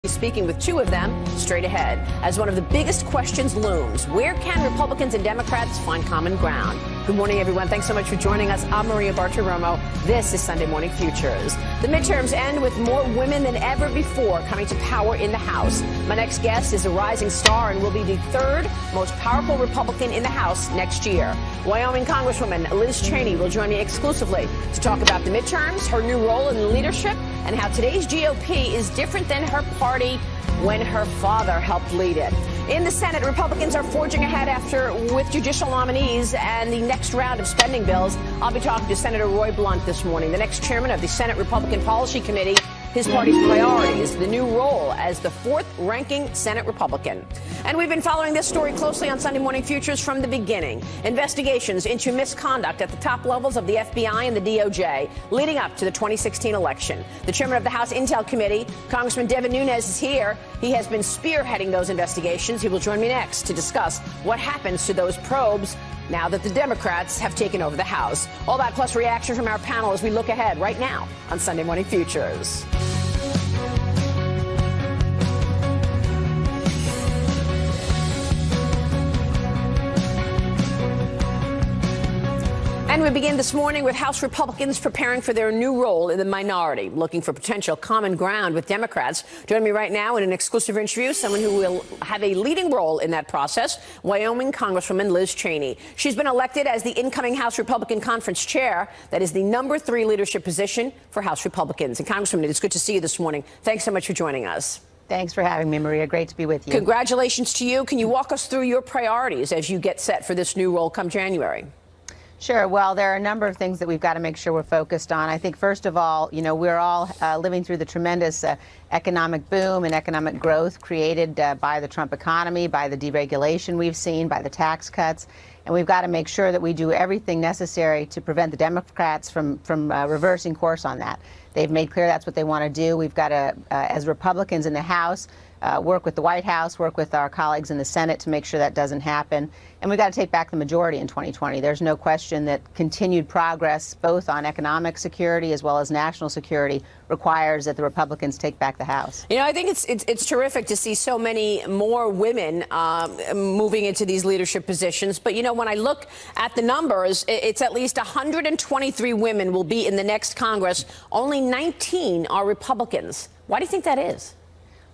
be speaking with two of them straight ahead as one of the biggest questions looms. Where can Republicans and Democrats find common ground? Good morning, everyone. Thanks so much for joining us. I'm Maria Bartiromo. This is Sunday Morning Futures. The midterms end with more women than ever before coming to power in the House. My next guest is a rising star and will be the third most powerful Republican in the House next year. Wyoming Congresswoman Liz Cheney will join me exclusively to talk about the midterms, her new role in leadership, and how today's GOP is different than her party when her father helped lead it. In the Senate, Republicans are forging ahead with judicial nominees and the next round of spending bills. I'll be talking to Senator Roy Blunt this morning, the next chairman of the Senate Republican Policy Committee, his party's priorities, the new role as the fourth-ranking Senate Republican. And we've been following this story closely on Sunday Morning Futures from the beginning. Investigations into misconduct at the top levels of the FBI and the DOJ leading up to the 2016 election. The chairman of the House Intel Committee, Congressman Devin Nunes, is here. He has been spearheading those investigations. He will join me next to discuss what happens to those probes now that the Democrats have taken over the House. All that plus reaction from our panel as we look ahead right now on Sunday Morning Futures. And we begin this morning with House Republicans preparing for their new role in the minority, looking for potential common ground with Democrats. Joining me right now in an exclusive interview, someone who will have a leading role in that process, Wyoming Congresswoman Liz Cheney. She's been elected as the incoming House Republican Conference Chair. That is the #3 leadership position for House Republicans. And Congresswoman, it's good to see you this morning. Thanks so much for joining us. Thanks for having me, Maria. Great to be with you. Congratulations to you. Can you walk us through your priorities as you get set for this new role come January? Sure. Well, there are a number of things that we've got to make sure we're focused on. I think, first of all, we're all living through the tremendous economic boom and economic growth created by the Trump economy, by the deregulation we've seen, by the tax cuts. And we've got to make sure that we do everything necessary to prevent the Democrats from reversing course on that. They've made clear that's what they want to do. We've got to, as Republicans in the House, work with the White House, work with our colleagues in the Senate to make sure that doesn't happen. And we've got to take back the majority in 2020. There's no question that continued progress, both on economic security as well as national security, requires that the Republicans take back the House. I think it's terrific to see so many more women moving into these leadership positions. But, when I look at the numbers, it's at least 123 women will be in the next Congress. Only 19 are Republicans. Why do you think that is?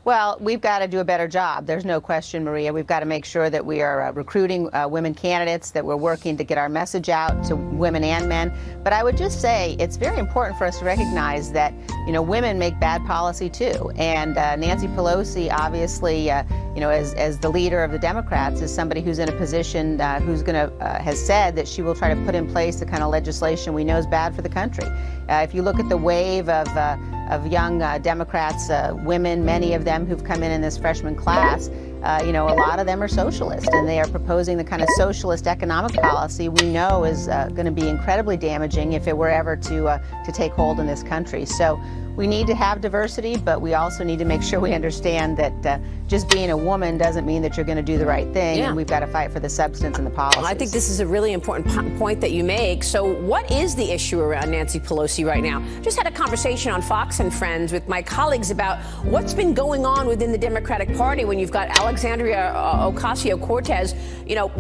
Well, we've got to do a better job. There's no question, Maria. We've got to make sure that we are recruiting women candidates, that we're working to get our message out to women and men. But I would just say it's very important for us to recognize that, women make bad policy too. And Nancy Pelosi, obviously, as the leader of the Democrats, is somebody who's in a position has said that she will try to put in place the kind of legislation we know is bad for the country. If you look at the wave of young Democrats, women, many of them who've come in this freshman class, a lot of them are socialists, and they are proposing the kind of socialist economic policy we know is going to be incredibly damaging if it were ever to take hold in this country. So we need to have diversity, but we also need to make sure we understand that just being a woman doesn't mean that you're going to do the right thing, and we've got to fight for the substance and the policies. Well, I think this is a really important point that you make. So what is the issue around Nancy Pelosi right now? Just had a conversation on Fox and Friends with my colleagues about what's been going on within the Democratic Party when you've got Alexandria Ocasio-Cortez,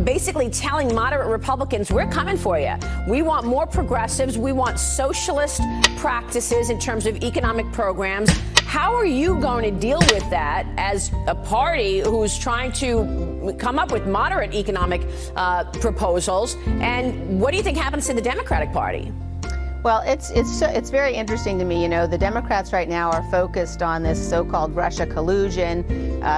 basically telling moderate Republicans, we're coming for you. We want more progressives. We want socialist practices in terms of economic programs. How are you going to deal with that as a party who's trying to come up with moderate economic proposals? And what do you think happens to the Democratic Party? Well, it's very interesting to me. The Democrats right now are focused on this so-called Russia collusion,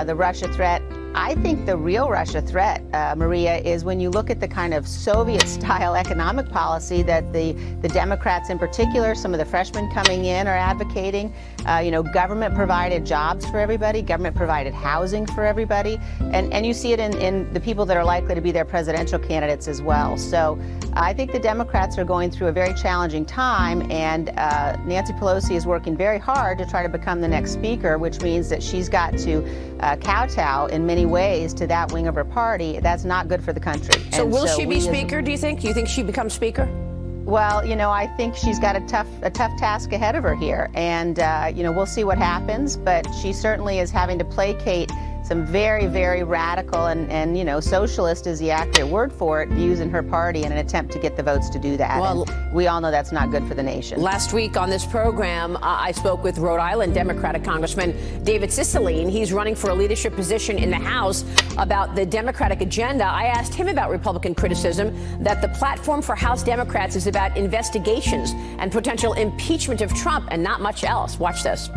the Russia threat. I think the real Russia threat, Maria, is when you look at the kind of Soviet-style economic policy that the Democrats in particular, some of the freshmen coming in, are advocating. Government-provided jobs for everybody, government-provided housing for everybody, and you see it in the people that are likely to be their presidential candidates as well. So I think the Democrats are going through a very challenging time, and Nancy Pelosi is working very hard to try to become the next speaker, which means that she's got to kowtow in many ways to that wing of her party. That's not good for the country. So will she be speaker, do you think? Do you think she becomes speaker? Well, I think she's got a tough task ahead of her here, and we'll see what happens. But she certainly is having to placate some very, very radical and socialist is the accurate word for it, views in her party in an attempt to get the votes to do that. Well, and we all know that's not good for the nation. Last week on this program, I spoke with Rhode Island Democratic Congressman David Cicilline. He's running for a leadership position in the House. About the Democratic agenda, I asked him about Republican criticism that the platform for House Democrats is about investigations and potential impeachment of Trump and not much else. Watch this.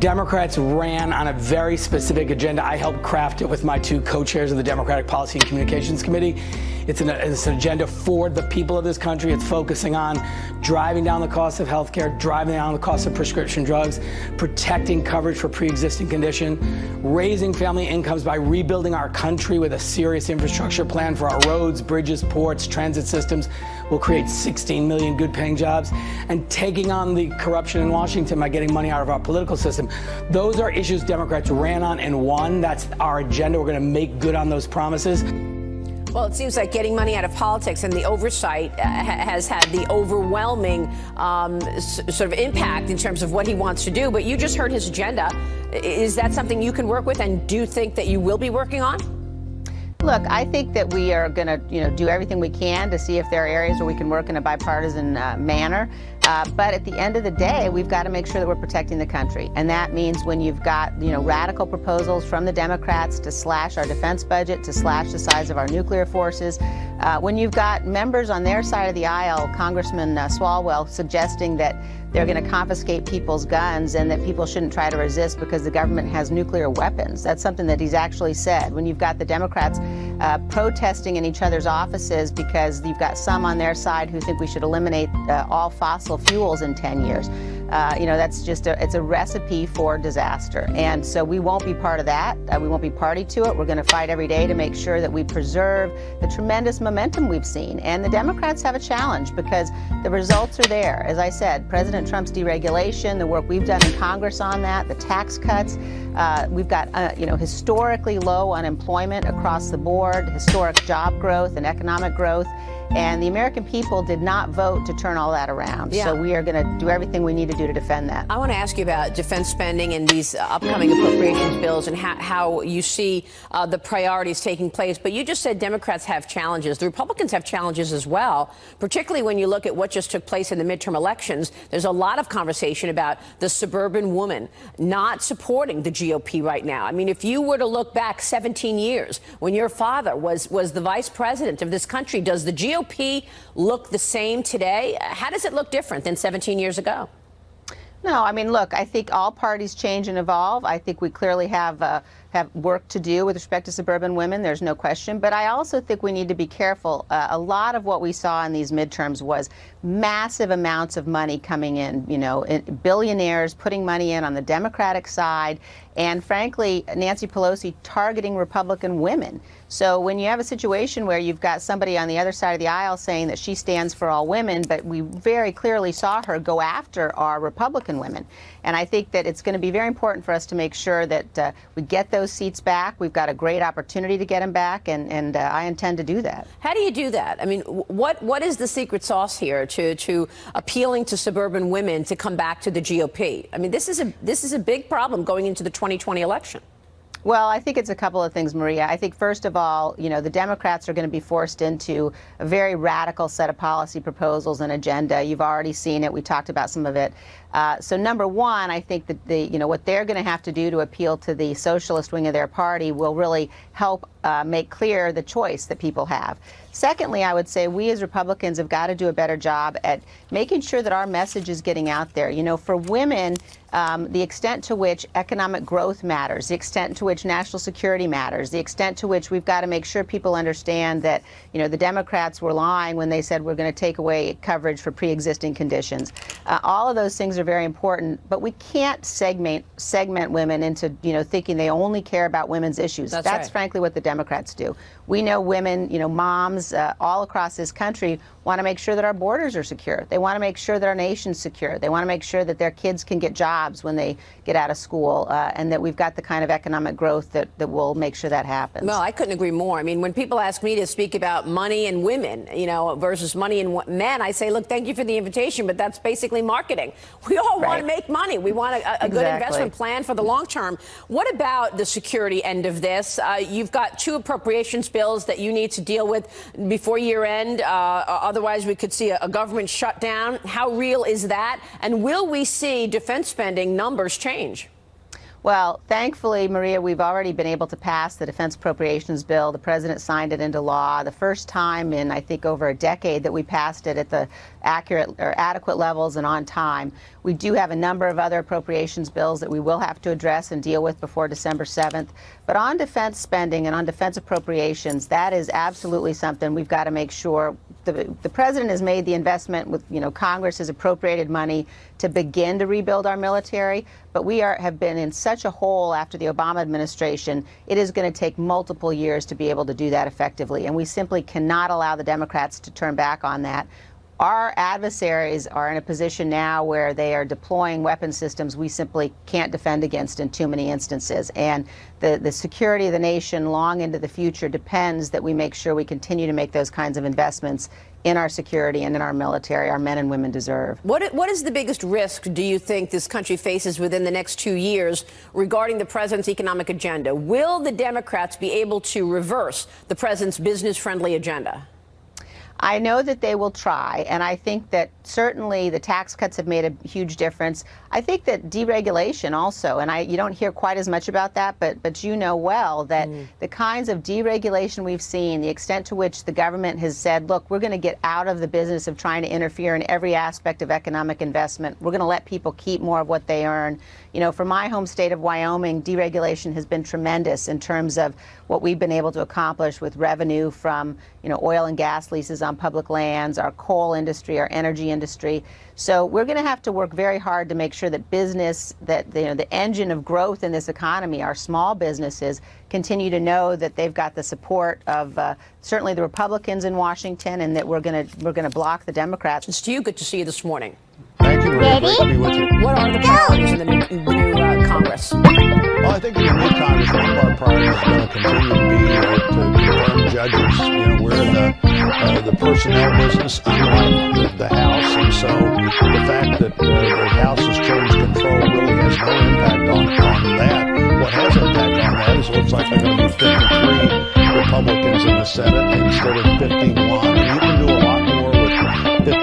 Democrats ran on a very specific agenda. I helped craft it with my two co-chairs of the Democratic Policy and Communications Committee. It's an agenda for the people of this country. It's focusing on driving down the cost of health care, driving down the cost of prescription drugs, protecting coverage for pre-existing condition, raising family incomes by rebuilding our country with a serious infrastructure plan for our roads, bridges, ports, transit systems. We'll create 16 million good-paying jobs, and taking on the corruption in Washington by getting money out of our political system. Those are issues Democrats ran on and won. That's our agenda. We're going to make good on those promises. Well, it seems like getting money out of politics and the oversight has had the overwhelming sort of impact in terms of what he wants to do. But you just heard his agenda. Is that something you can work with, and do you think that you will be working on? Look, I think that we are going to, do everything we can to see if there are areas where we can work in a bipartisan manner. But at the end of the day, we've got to make sure that we're protecting the country. And that means when you've got, radical proposals from the Democrats to slash our defense budget, to slash the size of our nuclear forces, when you've got members on their side of the aisle, Congressman Swalwell, suggesting that they're going to confiscate people's guns and that people shouldn't try to resist because the government has nuclear weapons. That's something that he's actually said. When you've got the Democrats protesting in each other's offices because you've got some on their side who think we should eliminate all fossil fuels in 10 years. That's just it's a recipe for disaster. And so we won't be part of that. We won't be party to it. We're going to fight every day to make sure that we preserve the tremendous momentum we've seen. And the Democrats have a challenge because the results are there. As I said, President Trump's deregulation, the work we've done in Congress on that, the tax cuts, we've got, historically low unemployment across the board, historic job growth and economic growth. And the American people did not vote to turn all that around. Yeah. So we are going to do everything we need to do to defend that. I want to ask you about defense spending and these upcoming appropriations bills and how you see the priorities taking place. But you just said Democrats have challenges. The Republicans have challenges as well, particularly when you look at what just took place in the midterm elections. There's a lot of conversation about the suburban woman not supporting the GOP right now. I mean, if you were to look back 17 years when your father was the vice president of this country, does the GOP look the same today? How does it look different than 17 years ago? No, I mean, look, I think all parties change and evolve. I think we clearly have work to do with respect to suburban women. There's no question. But I also think we need to be careful. A lot of what we saw in these midterms was massive amounts of money coming in, billionaires putting money in on the Democratic side, and frankly, Nancy Pelosi targeting Republican women. So when you have a situation where you've got somebody on the other side of the aisle saying that she stands for all women, but we very clearly saw her go after our Republican women. And I think that it's going to be very important for us to make sure that we get those seats back. We've got a great opportunity to get them back, and I intend to do that. How do you do that? I mean, what is the secret sauce here to appealing to suburban women to come back to the GOP? I mean, this is a big problem going into the 2020 election. Well, I think it's a couple of things, Maria. I think, first of all, the Democrats are going to be forced into a very radical set of policy proposals and agenda. You've already seen it. We talked about some of it. So number one, I think that what they're going to have to do to appeal to the socialist wing of their party will really help make clear the choice that people have. Secondly, I would say we as Republicans have got to do a better job at making sure that our message is getting out there. For women, the extent to which economic growth matters, the extent to which national security matters, the extent to which we've got to make sure people understand that, the Democrats were lying when they said we're going to take away coverage for pre-existing conditions. All of those things are very important, but we can't segment women into, thinking they only care about women's issues. That's right. Frankly what the Democrats do. We know women, moms all across this country want to make sure that our borders are secure. They want to make sure that our nation's secure. They want to make sure that their kids can get jobs when they get out of school, and that we've got the kind of economic growth growth that will make sure that happens. Well, I couldn't agree more. I mean, when people ask me to speak about money and women, versus money and men, I say, look, thank you for the invitation, but that's basically marketing. We all want to make money. We want a good investment plan for the long term. What about the security end of this? You've got 2 appropriations bills that you need to deal with before year end. Otherwise, we could see a government shutdown. How real is that? And will we see defense spending numbers change? Well, thankfully, Maria, we've already been able to pass the defense appropriations bill. The president signed it into law. The first time in, I think, over a decade that we passed it at the accurate or adequate levels and on time. We do have a number of other appropriations bills that we will have to address and deal with before December 7th. But on defense spending and on defense appropriations, that is absolutely something we've got to make sure. The president has made the investment with, Congress has appropriated money to begin to rebuild our military, but we have been in such a hole after the Obama administration. It is going to take multiple years to be able to do that effectively, and we simply cannot allow the Democrats to turn back on that. Our adversaries are in a position now where they are deploying weapon systems we simply can't defend against in too many instances. And the security of the nation long into the future depends that we make sure we continue to make those kinds of investments in our security and in our military our men and women deserve. What is the biggest risk, do you think, this country faces within the next 2 years regarding the president's economic agenda? Will the Democrats be able to reverse the president's business-friendly agenda? I know that they will try, and I think that certainly the tax cuts have made a huge difference. I think that deregulation also, and you don't hear quite as much about that, but you know well that the kinds of deregulation we've seen, the extent to which the government has said, look, we're going to get out of the business of trying to interfere in every aspect of economic investment. We're going to let people keep more of what they earn. For my home state of Wyoming, deregulation has been tremendous in terms of what we've been able to accomplish with revenue from, oil and gas leases on public lands, our coal industry, our energy industry. So we're going to have to work very hard to make sure that business, that the engine of growth in this economy, our small businesses, continue to know that they've got the support of certainly the Republicans in Washington, and that we're going to block the Democrats. It's to you. Good to see you this morning. Thank you, Maria. Great to be with you. What are the priorities in the new Congress? Well, I think in the new Congress, one of our priorities is going to continue to be to confirm judges. We're the personnel business, unlike the House, and so the fact that the House has changed control really has no impact on that. What has impact on that is it looks like there are going to be 53 Republicans in the Senate instead of 51, and you can do a lot more with 53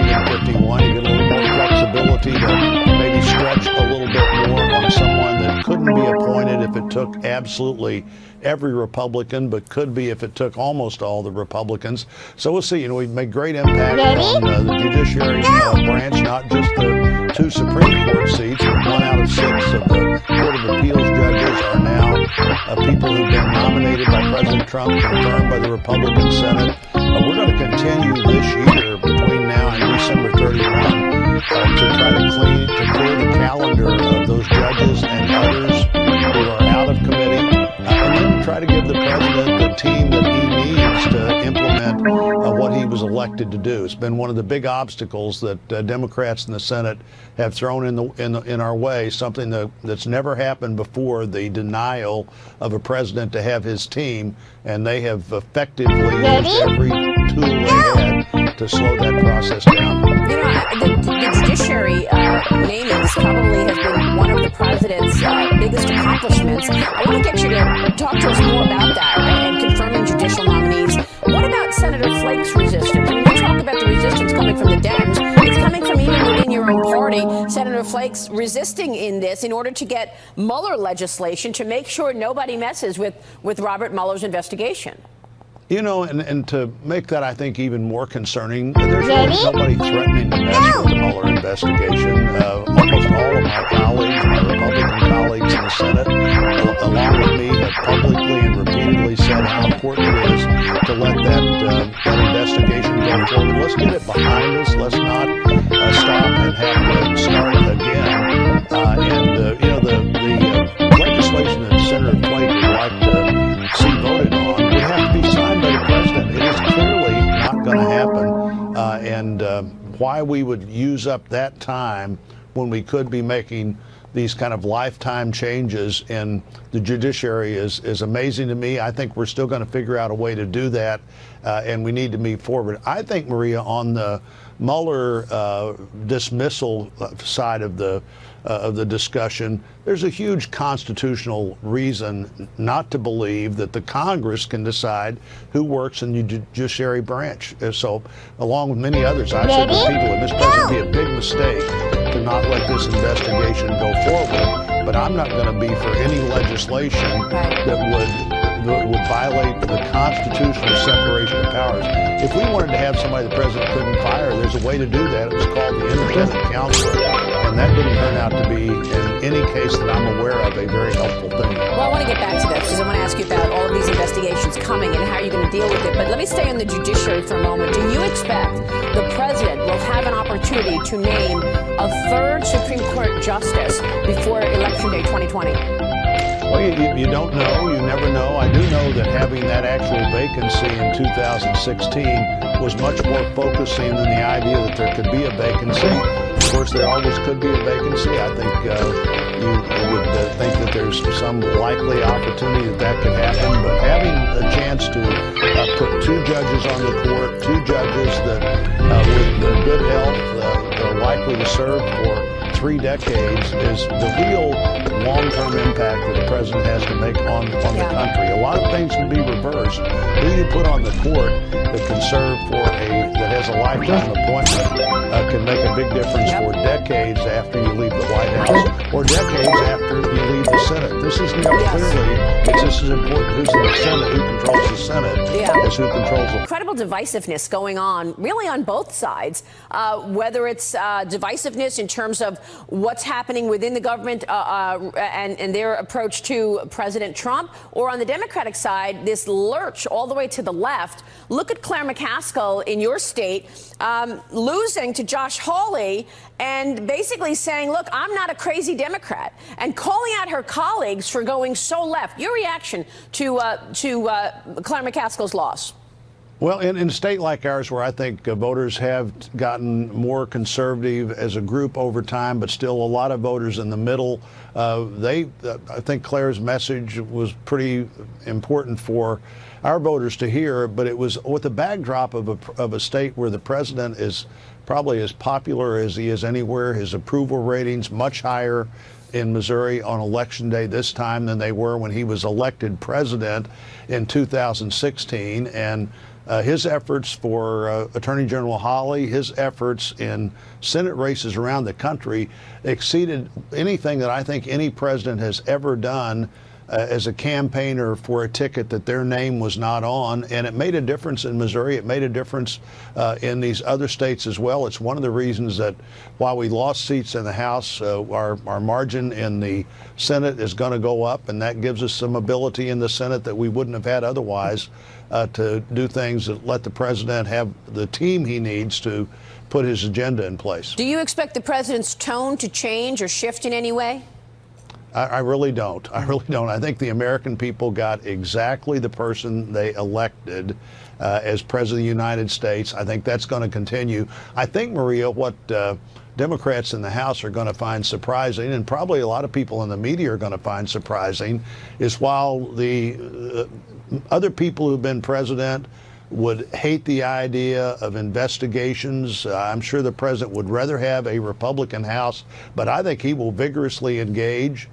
than 51. You get a little more flexibility to maybe stretch a little bit more on someone that couldn't be appointed if it took absolutely every Republican, but could be if it took almost all the Republicans. So we'll see. We've made great impact on the judiciary branch, not just the 2 Supreme Court seats, but 1 out of 6 of the Court of Appeals judges are now people who've been nominated by President Trump, confirmed by the Republican Senate. We're going to continue this year between now and December 31 to try to clear the calendar of those judges and others who are out of committee, and then try to give the president the team that he needs to implement what he was elected to do. It's been one of the big obstacles that Democrats in the Senate have thrown in our way, something that's never happened before, the denial of a president to have his team, and they have effectively used every tool they had to slow that process down. The judiciary namings probably has been one of the president's biggest accomplishments. I want to get you to talk to us more about that and confirming judicial nominees. What about Senator Flake's resistance? I mean, you talk about the resistance coming from the Dems. It's coming from even within your own party. Senator Flake's resisting in this in order to get Mueller legislation to make sure nobody messes with Robert Mueller's investigation. And to make that, I think, even more concerning, there's really nobody threatening to mess with the Mueller investigation. Almost all of my colleagues, my Republican colleagues in the Senate, along with me, have publicly and repeatedly said how important it is to let that investigation go forward. Let's get it behind us. Let's not stop and have to start again. The legislation that Senator Flake would like to see voted on would have to be signed by the president. It is clearly not going to happen, and why we would use up that time when we could be making these kind of lifetime changes in the judiciary is amazing to me. I think we're still going to figure out a way to do that, and we need to move forward. I think, Maria, on the Mueller dismissal side of the discussion, there's a huge constitutional reason not to believe that the Congress can decide who works in the judiciary branch. So, along with many others, I've said to people that this President would be a big mistake to not let this investigation go forward. But I'm not going to be for any legislation that would violate the constitutional separation of powers. If we wanted to have somebody the president couldn't fire, there's a way to do that. It was called the independent counsel, and that didn't turn out to be, in any case that I'm aware of, a very helpful thing. Well, I want to get back to this because I want to ask you about all of these investigations coming and how you're going to deal with it. But let me stay on the judiciary for a moment. Do you expect the president will have an opportunity to name a third Supreme Court justice before Election Day 2020? Well, you don't know. You never know. I do know that having that actual vacancy in 2016 was much more focusing than the idea that there could be a vacancy. Of course, there always could be a vacancy. I think you would think that there's some likely opportunity that could happen. But having a chance to put two judges on the court, two judges that with good health are likely to serve for 3 decades, is the real long-term impact that the president has to make on the country. A lot of things can be reversed. Who you put on the court that can serve that has a lifetime appointment can make a big difference for decades after you leave the White House or decades after you leave the Senate. This is clearly, it's just as important who's in the Senate, who controls the Senate, as who controls the... Incredible divisiveness going on, really on both sides, whether it's divisiveness in terms of what's happening within the government and their approach to President Trump, or on the Democratic side, this lurch all the way to the left. Look at Claire McCaskill in your state losing to Josh Hawley and basically saying, look, I'm not a crazy Democrat, and calling out her colleagues for going so left. Your reaction to Claire McCaskill's loss? Well, in a state like ours, where I think voters have gotten more conservative as a group over time, but still a lot of voters in the middle, I think Claire's message was pretty important for our voters to hear. But it was with the backdrop of a state where the president is probably as popular as he is anywhere. His approval ratings much higher in Missouri on Election Day this time than they were when he was elected president in 2016. And his efforts for Attorney General Hawley, his efforts in Senate races around the country exceeded anything that I think any president has ever done as a campaigner for a ticket that their name was not on. And it made a difference in Missouri. It made a difference in these other states as well. It's one of the reasons that while we lost seats in the House, our margin in the Senate is going to go up, and that gives us some ability in the Senate that we wouldn't have had otherwise to do things that let the president have the team he needs to put his agenda in place. Do you expect the president's tone to change or shift in any way? I really don't. I really don't. I think the American people got exactly the person they elected as president of the United States. I think that's going to continue. I think, Maria, what Democrats in the House are going to find surprising, and probably a lot of people in the media are going to find surprising, is while the other people who've been president would hate the idea of investigations. I'm sure the president would rather have a Republican House, but I think he will vigorously engage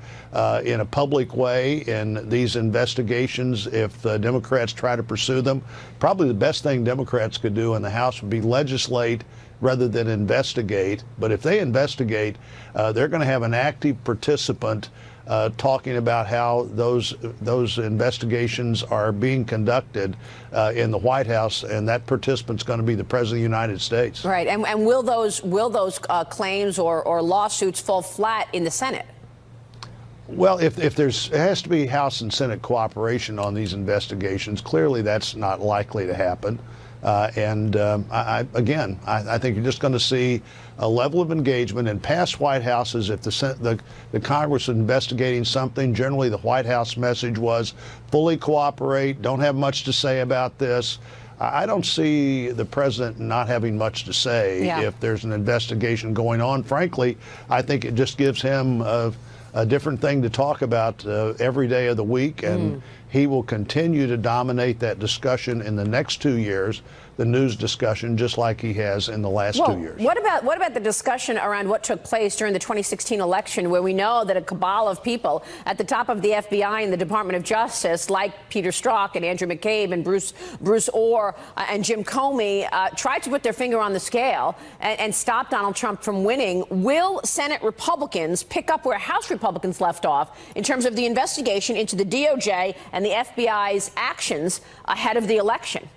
in a public way in these investigations if Democrats try to pursue them. Probably the best thing Democrats could do in the House would be legislate rather than investigate. But if they investigate, they're going to have an active participant talking about how those investigations are being conducted in the White House, and that participant's going to be the President of the United States. Right, and will those claims or lawsuits fall flat in the Senate? Well, if it has to be House and Senate cooperation on these investigations, clearly that's not likely to happen. I think you're just going to see a level of engagement in past White Houses. If the Congress is investigating something, generally the White House message was fully cooperate, don't have much to say about this. I don't see the president not having much to say if there's an investigation going on. Frankly, I think it just gives him a different thing to talk about every day of the week, and he will continue to dominate that discussion in the next 2 years, the news discussion, just like he has in the last 2 years. What about the discussion around what took place during the 2016 election, where we know that a cabal of people at the top of the FBI and the Department of Justice, like Peter Strzok and Andrew McCabe and Bruce Orr and Jim Comey, tried to put their finger on the scale and stop Donald Trump from winning? Will Senate Republicans pick up where House Republicans left off in terms of the investigation into the DOJ and the FBI's actions ahead of the election?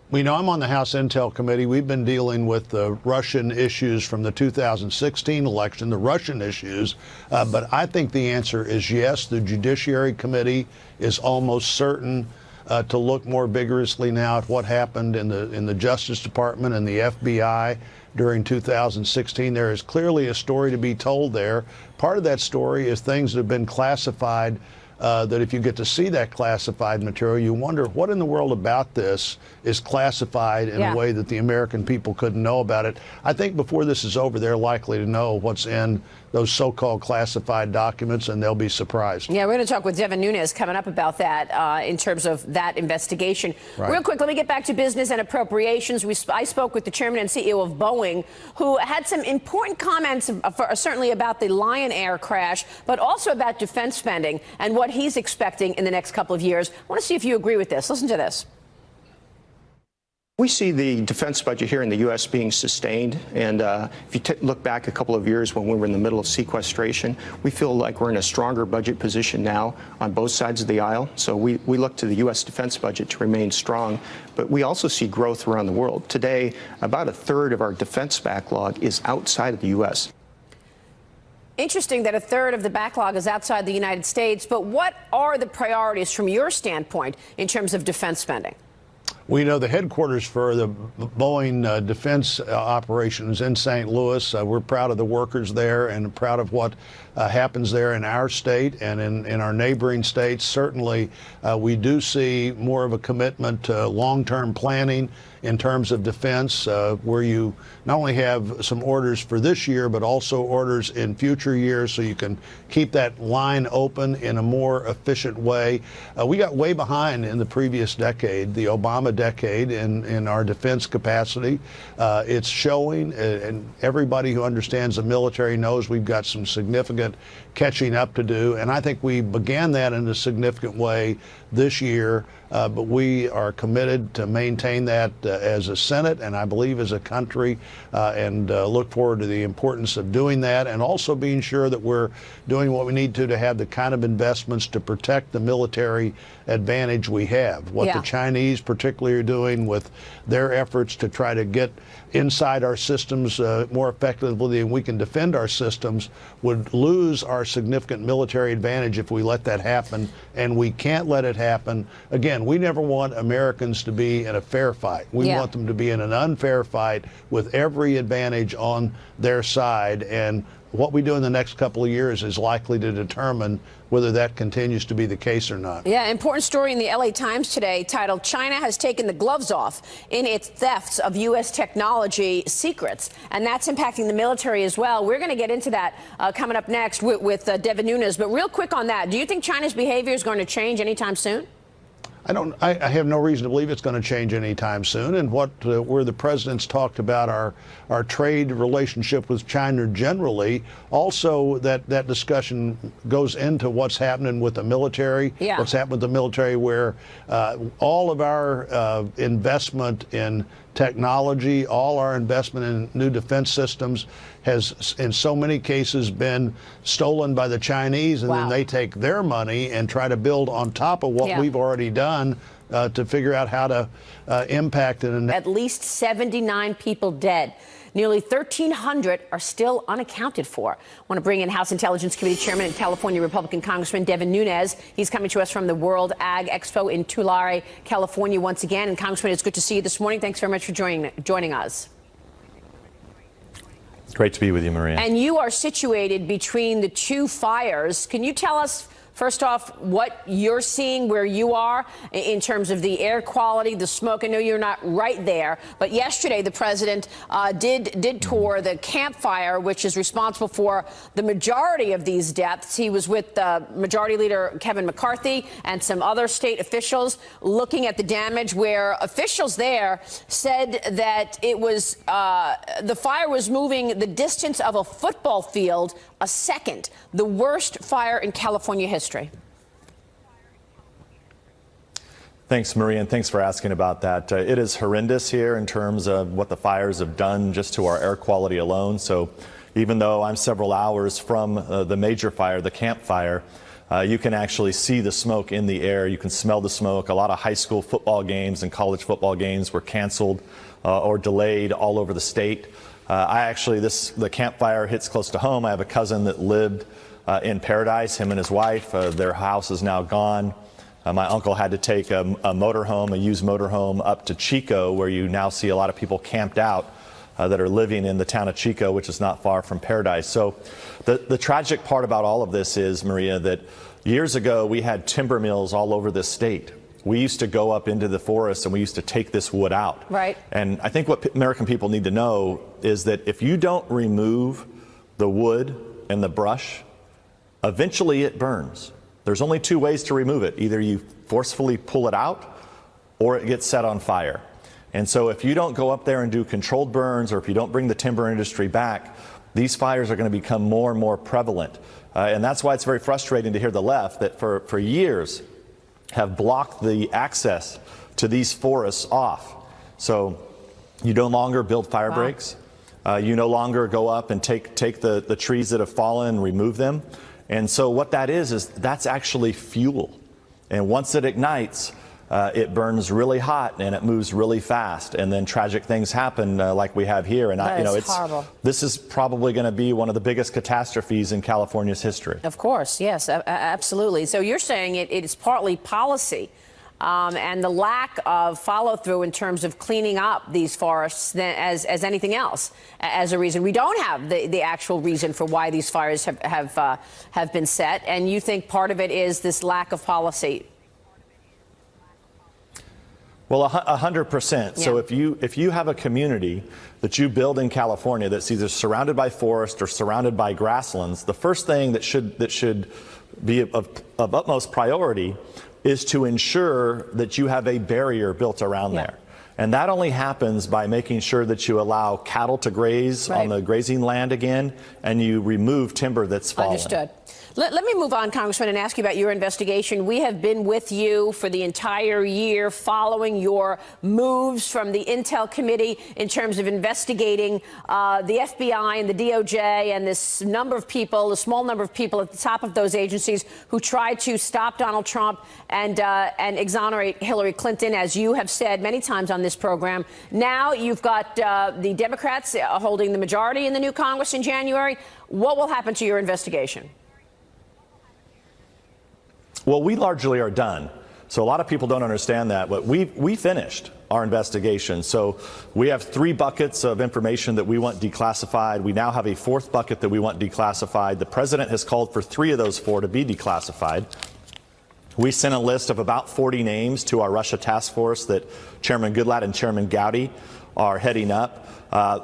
We know I'm on the House Intel Committee. We've been dealing with the Russian issues from the 2016 election, the Russian issues. But I think the answer is yes. The Judiciary Committee is almost certain to look more vigorously now at what happened in the Justice Department and the FBI during 2016. There is clearly a story to be told there. Part of that story is things that have been classified, that if you get to see that classified material, you wonder what in the world about this is classified in a way that the American people couldn't know about it. I think before this is over, they're likely to know what's in those so-called classified documents, and they'll be surprised. Yeah, we're going to talk with Devin Nunes coming up about that in terms of that investigation. Right. Real quick, let me get back to business and appropriations. I spoke with the chairman and CEO of Boeing, who had some important comments, certainly about the Lion Air crash, but also about defense spending and what he's expecting in the next couple of years. I want to see if you agree with this. Listen to this. We see the defense budget here in the U.S. being sustained, and if you look back a couple of years when we were in the middle of sequestration, we feel like we're in a stronger budget position now on both sides of the aisle. So we look to the U.S. defense budget to remain strong, but we also see growth around the world. Today, about a third of our defense backlog is outside of the U.S. Interesting that a third of the backlog is outside the United States, but what are the priorities from your standpoint in terms of defense spending? We know the headquarters for the Boeing defense operations in St. Louis. We're proud of the workers there and proud of what happens there in our state and in our neighboring states. Certainly, we do see more of a commitment to long-term planning in terms of defense, where you not only have some orders for this year, but also orders in future years, so you can keep that line open in a more efficient way. We got way behind in the previous decade, the Obama decade, in our defense capacity. It's showing, and everybody who understands the military knows we've got some significant catching up to do, and I think we began that in a significant way this year, but we are committed to maintain that as a Senate and I believe as a country, and look forward to the importance of doing that, and also being sure that we're doing what we need to have the kind of investments to protect the military advantage we have. What the Chinese particularly are doing with their efforts to try to get inside our systems more effectively than we can defend our systems would lose our significant military advantage if we let that happen, and we can't let it happen. Again, we never want Americans to be in a fair fight. We want them to be in an unfair fight with every advantage on their side, and what we do in the next couple of years is likely to determine whether that continues to be the case or not. Yeah, important story in the LA Times today titled, "China has taken the gloves off in its thefts of U.S. technology secrets." And that's impacting the military as well. We're going to get into that coming up next with Devin Nunes. But real quick on that, do you think China's behavior is going to change anytime soon? I have no reason to believe it's going to change anytime soon. And where the president's talked about our trade relationship with China generally, also that discussion goes into what's happening with the military, what's happened with the military, where all of our investment in technology, all our investment in new defense systems has in so many cases been stolen by the Chinese, and then they take their money and try to build on top of what we've already done to figure out how to impact it. At least 79 people dead. Nearly 1,300 are still unaccounted for. I want to bring in House Intelligence Committee Chairman and California Republican Congressman Devin Nunes. He's coming to us from the World Ag Expo in Tulare, California once again. And Congressman, it's good to see you this morning. Thanks very much for joining us. Great to be with you, Maria. And you are situated between the two fires. Can you tell us First off, what you're seeing where you are in terms of the air quality, the smoke. I know you're not right there, but yesterday the president did tour the campfire, which is responsible for the majority of these deaths. He was with Majority Leader Kevin McCarthy and some other state officials looking at the damage, where officials there said that it was the fire was moving the distance of a football field a second, the worst fire in California history. Thanks, Maria, and thanks for asking about that. It is horrendous here in terms of what the fires have done just to our air quality alone. So even though I'm several hours from the major fire, the Camp Fire, you can actually see the smoke in the air. You can smell the smoke. A lot of high school football games and college football games were canceled or delayed all over the state. The Camp Fire hits close to home. I have a cousin that lived in Paradise, him and his wife. Their house is now gone. My uncle had to take a motorhome, a used motorhome, up to Chico, where you now see a lot of people camped out that are living in the town of Chico, which is not far from Paradise. So the tragic part about all of this is, Maria, that years ago we had timber mills all over this state. We used to go up into the forest and we used to take this wood out. Right. And I think what American people need to know is that if you don't remove the wood and the brush, eventually it burns. There's only two ways to remove it. Either you forcefully pull it out or it gets set on fire. And so if you don't go up there and do controlled burns, or if you don't bring the timber industry back, these fires are going to become more and more prevalent. And that's why it's very frustrating to hear the left that for years have blocked the access to these forests off. So you no longer build fire breaks. You no longer go up and take the trees that have fallen and remove them. And so what that is that's actually fuel. And once it ignites, it burns really hot and it moves really fast. And then tragic things happen like we have here. And it's horrible. This is probably going to be one of the biggest catastrophes in California's history. Of course, yes, absolutely. So you're saying it is partly policy and the lack of follow through in terms of cleaning up these forests as anything else as a reason. We don't have the actual reason for why these fires have been set. And you think part of it is this lack of policy? Well, 100%. Yeah. So if you have a community that you build in California that's either surrounded by forest or surrounded by grasslands, the first thing that should be of utmost priority is to ensure that you have a barrier built around there. And that only happens by making sure that you allow cattle to graze on the grazing land again, and you remove timber that's fallen. Understood. Let me move on, Congressman, and ask you about your investigation. We have been with you for the entire year following your moves from the Intel Committee in terms of investigating the FBI and the DOJ and this number of people, the small number of people at the top of those agencies who tried to stop Donald Trump and exonerate Hillary Clinton, as you have said many times on this program. Now you've got the Democrats holding the majority in the new Congress in January. What will happen to your investigation? Well, we largely are done. So a lot of people don't understand that, but we finished our investigation. So we have 3 buckets of information that we want declassified. We now have a 4th bucket that we want declassified. The president has called for 3 of those 4 to be declassified. We sent a list of about 40 names to our Russia task force that Chairman Goodlatte and Chairman Gowdy are heading up.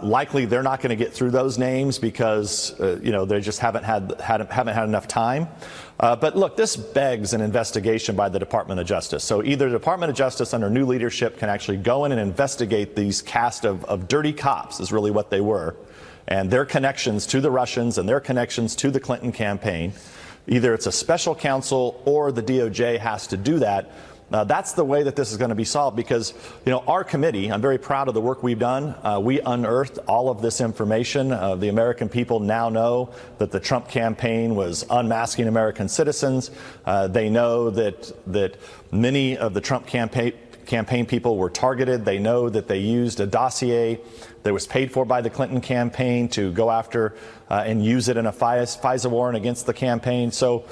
Likely they're not going to get through those names because they just haven't had enough time. But look, this begs an investigation by the Department of Justice. So either the Department of Justice under new leadership can actually go in and investigate these cast of dirty cops, is really what they were, and their connections to the Russians and their connections to the Clinton campaign. Either it's a special counsel or the DOJ has to do that. That's the way that this is going to be solved, because, our committee, I'm very proud of the work we've done. We unearthed all of this information. The American people now know that the Trump campaign was unmasking American citizens. They know that many of the Trump campaign people were targeted. They know that they used a dossier that was paid for by the Clinton campaign to go after and use it in a FISA warrant against the campaign. So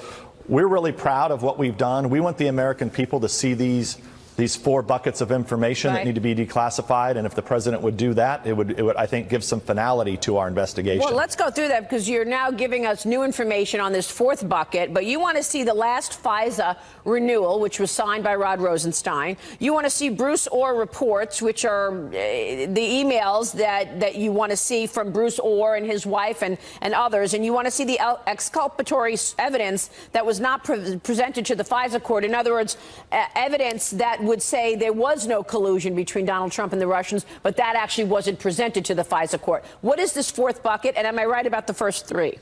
we're really proud of what we've done. We want the American people to see these these 4 buckets of information that need to be declassified, and if the president would do that, it would, I think, give some finality to our investigation. Well, let's go through that, because you're now giving us new information on this 4th bucket, but you want to see the last FISA renewal, which was signed by Rod Rosenstein. You want to see Bruce Orr reports, which are the emails that you want to see from Bruce Orr and his wife and others, and you want to see the exculpatory evidence that was not presented to the FISA court. In other words, evidence that would say there was no collusion between Donald Trump and the Russians, but that actually wasn't presented to the FISA court. What is this 4th bucket, and am I right about the first 3?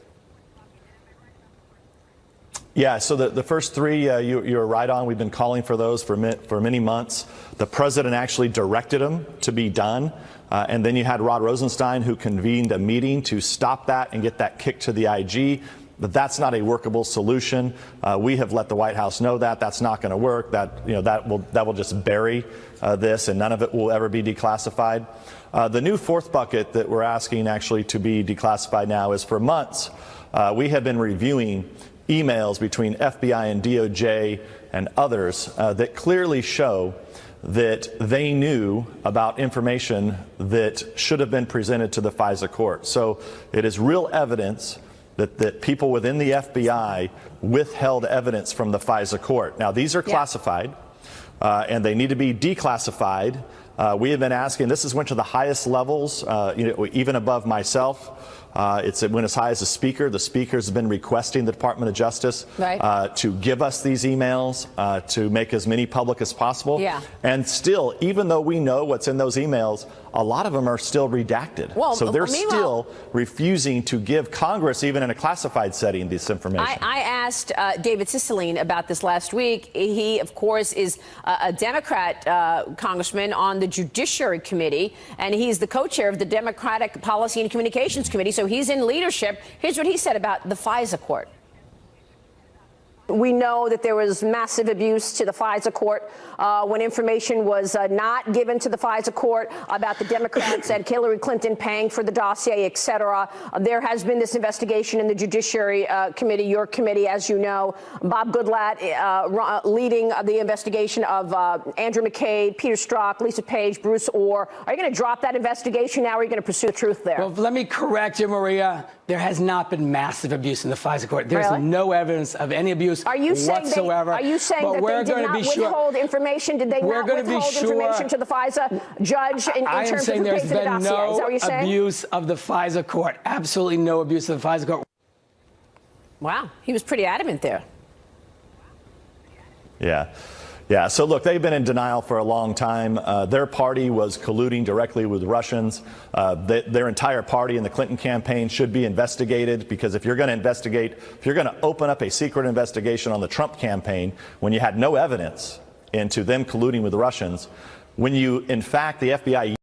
Yeah, so the first 3, you're right on. We've been calling for those for many months. The president actually directed them to be done. And then you had Rod Rosenstein, who convened a meeting to stop that and get that kicked to the IG. But that's not a workable solution. We have let the White House know that that's not going to work. That will just bury this, and none of it will ever be declassified. The new 4th bucket that we're asking actually to be declassified now is, for months we have been reviewing emails between FBI and DOJ and others that clearly show that they knew about information that should have been presented to the FISA court. So it is real evidence that people within the FBI withheld evidence from the FISA court. Now, these are classified, and they need to be declassified. We have been asking, this went to the highest levels, even above myself. It went as high as the Speaker. The Speaker's have been requesting the Department of Justice to give us these emails, to make as many public as possible. Yeah. And still, even though we know what's in those emails, a lot of them are still redacted. Well, so they're still refusing to give Congress, even in a classified setting, this information. I asked David Cicilline about this last week. He, of course, is a Democrat congressman on the Judiciary Committee, and he's the co-chair of the Democratic Policy and Communications Committee, so he's in leadership. Here's what he said about the FISA court. We know that there was massive abuse to the FISA court when information was not given to the FISA court about the Democrats and Hillary Clinton paying for the dossier, et cetera. There has been this investigation in the Judiciary Committee, your committee, as you know. Bob Goodlatte leading the investigation of Andrew McCabe, Peter Strzok, Lisa Page, Bruce Orr. Are you going to drop that investigation now, or are you going to pursue the truth there? Well, let me correct you, Maria. There has not been massive abuse in the FISA court. There's no evidence of any abuse whatsoever. Are you saying that they did not withhold information? Did they not withhold information to the FISA judge in terms of who paid for the dossier? I am saying there's been no abuse of the FISA court. Absolutely no abuse of the FISA court. Wow. He was pretty adamant there. Yeah. Yeah, so look, they've been in denial for a long time. Their party was colluding directly with Russians. Their entire party in the Clinton campaign should be investigated, because if you're going to investigate, if you're going to open up a secret investigation on the Trump campaign when you had no evidence into them colluding with the Russians, when you, in fact, the FBI